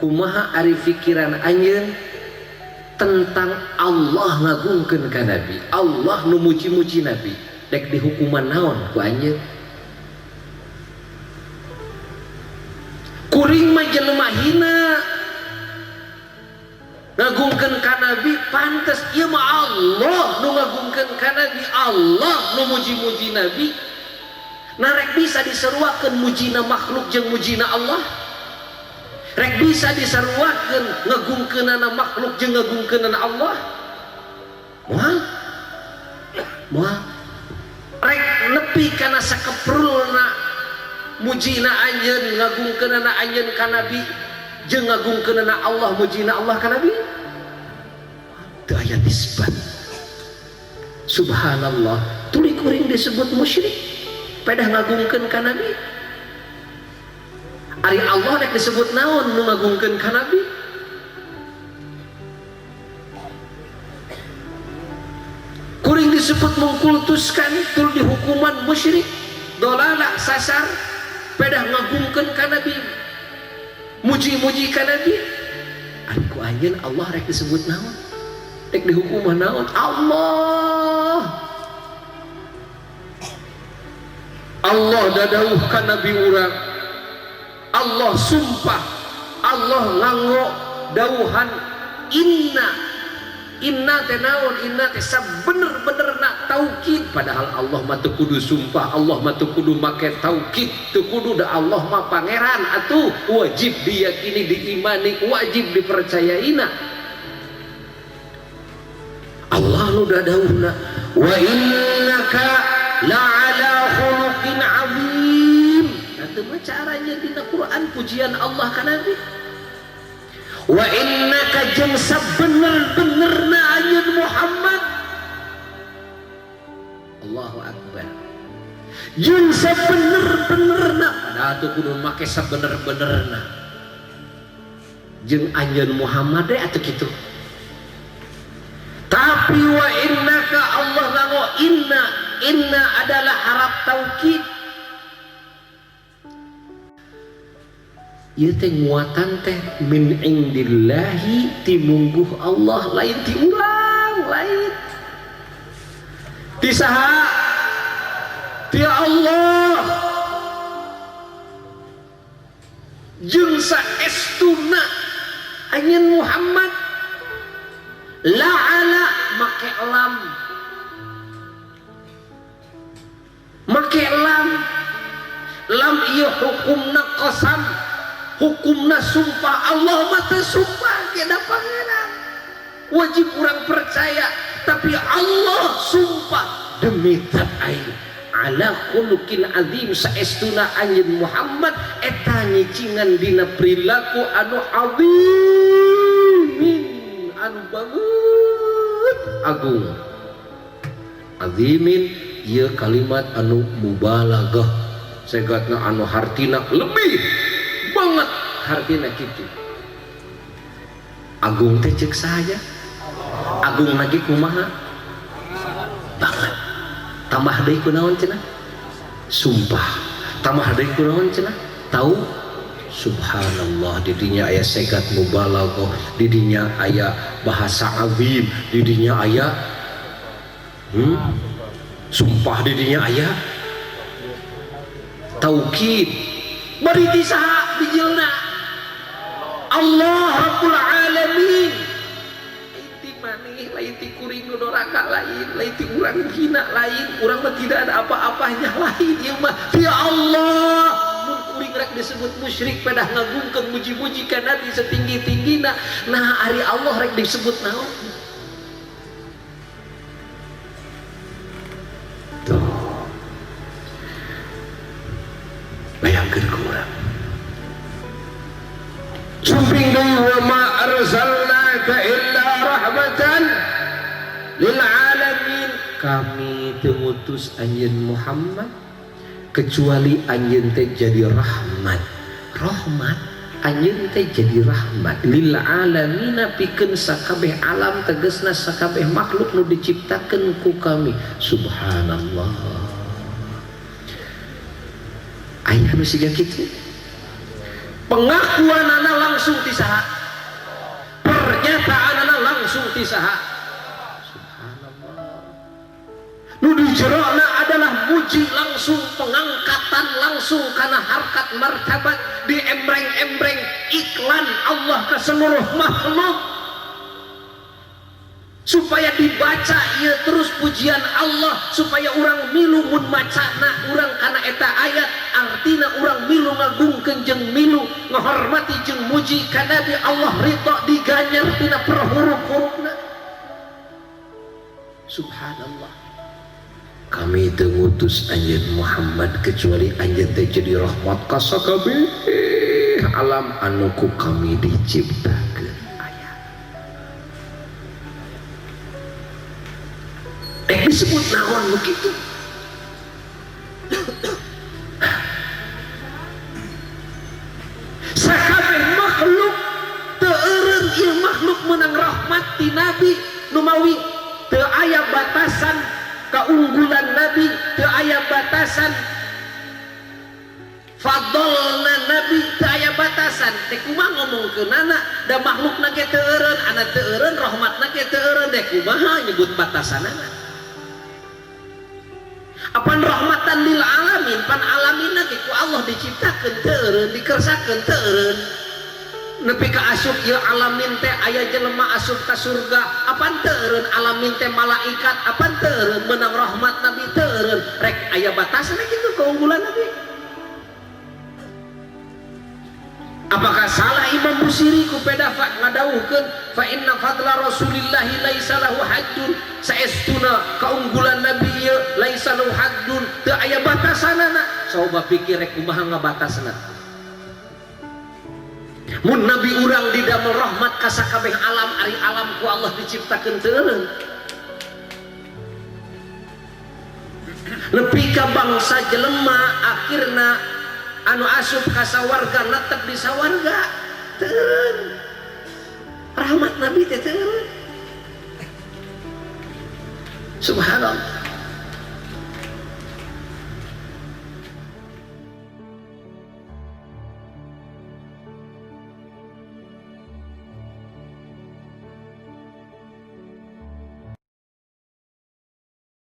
kumaha ari pikiran anjeun tentang Allah ngagungkeun ka Nabi, Allah nu muji-muji Nabi, dek dihukuman naon ku anjeun? Kuring mah jelema hina ngagungkeun ka Nabi pantes ieu mah Allah nu ngagungkeun ka Nabi, Allah nu muji-muji Nabi. Narek bisa diseruakeun mujina makhluk jeung mujina Allah? Rek bisa diseruakeun ngagungkeunana makhluk jeung ngagungkeunana Allah? Moal rek nepi kana sakeprulna mujina anjeun ngagungkeunana anjeun ka Nabi jeung ngagungkeunana Allah mujina Allah ka Nabi? Teu aya nisbat. Subhanallah, tuluy kuring disebut musyrik pedah ngagungkeun ka Nabi. Ari Allah rek disebut naon nu ngagungkeun ka Nabi? Kuring disebut mengkultuskan tul dihukuman musyrik, dolalah sasar pedah ngagungkeun ka Nabi, muji-muji ka Nabi. Ari ku anjeun Allah rek disebut naon? Rek dihukuman naon? Allah. Allah dadauh ka Nabi urang, Allah sumpah, Allah nganggo dauhan inna teh naon? Inna teh sabener-benerna taukid, padahal Allah mah teu kudu sumpah, Allah mah teu kudu make taukid, teu kudu da Allah mah pangeran atuh wajib diyakini, diimani, wajib dipercayaina. Allah nu dadauhna wa innaka la'ala khuluqin 'azim. Itu mah caranya dina Quran pujian Allah ka Nabi. Wa innaka jeung sabener-benerna anjeun Muhammad, Allahu akbar, jeung sabener-benerna, padahal teu kudu make sabener-benerna, jeung anjeun Muhammad teh atuh kitu. Tapi wa innaka Allah nganggo inna adalah harap taukid. Ieu teh nguatan teh min indillahi ti mungguh Allah, lain ti urang, lain ti saha? Ti Allah. Jeung saestuna anjeun Muhammad la'ala make lam, make lam ieu hukumna qasam, hukumna sumpah. Allah mah teu sumpah ge da pangeran, wajib urang percaya, tapi Allah sumpah demi zat aing ala khuluqin azim, saestuna anjeun Muhammad eta nyicingan dina perilaku anu azimin, anu banget agung. Azimin ieu kalimat anu mubalaghah, segatna anu hartina lebih banget hartina kitu. Agung teh ceuk saja, agung lagi kumaha banget. Tambah deui kunaon cenah? Sumpah. Tambah deui kunaon cenah? Tahu? Subhanallah, didinya aya segat mubalaghah, didinya aya bahasa azim, didinya aya sumpah, didinya aya taukid. Bari ti saha bijilna? Allah Rabbul Alamin. Lain maneh, lain ti kuring nu doraka lain, lain ti urang hina lain, urang mah tidak ada apa-apanya lain, ieu mah ti Allah. Mun kuring rek disebut musyrik pedah ngagungkeun muji-muji ka Nabi setinggi-tinggina, nah ari Allah rek disebut naon? Tuh. Bayangkeun ku urang. Sumping deui wa ma arsalnaka illa rahmatan lil alamin. Kami teu ngutus anjeun Muhammad kecuali anjeun teh jadi rahmat. Rahmat anjeun teh jadi rahmat lil alamin, pikeun sakabeh alam, tegasna sakabeh makhluk nu diciptakeun ku kami. Subhanallah. Aya nu siga kitu. pengakuanana langsung ti saha, pernyataanana langsung ti saha. Subhanallah. Nu di jerona adalah muji langsung, pengangkatan langsung karena harkat martabat, di embreng-embreng iklan Allah ke seluruh makhluk supaya dibaca ia terus pujian Allah, supaya orang milu mun macana orang karena eta ayat artina orang milu ngagungkeun jeung milu ngahormati jeung muji kana Nabi Allah ridha diganyar tina perhuruf-hurufna. Subhanallah. Kami teu ngutus anjeun Muhammad kecuali anjeun teh jadi rahmat ka sakabeh alam anu ku kami diciptakeun aya. Disebut naon begitu? Sakabeh makhluk teu eureun ieu makhluk meunang rahmat ti Nabi nu mawi teu aya batasan keunggulan Nabi, teu aya batasan fadolna Nabi, teu aya batasan. Teh kumaha ngomongkeunana da makhlukna ge teu eureun, ana teu eureun, rahmatna ge teu eureun, deh kumaha nyebut batasanana? Apan rahmatan lil alamin, pan alaminna ge ku Allah diciptakeun teu eureun, dikersakeun teu eureun. Nepi ka asup ieu alamin teh aya jelema asup ka surga, apan teu eureun alamin teh malaikat, apan teu eureun meunang rahmat Nabi teu eureun, rek aya batasna kitu keunggulan Nabi. Apakah salah Imam Busiri ku pedafa ngadawuhkeun fa inna fadla Rasulillahi laisa lahu haddun, saestuna keunggulan Nabi ieu laisa lahu haddun, teu aya batasanana. Coba pikir rek kumaha ngabatasna. Mun Nabi urang didamel rahmat ka sakabeh alam, ari alam ku Allah diciptakeun teu eureun. Nepi ka bangsa jelema akhirna anu asup ka sawarga netep di sawarga teu eureun. Rahmat Nabi teh teu eureun. Subhanallah.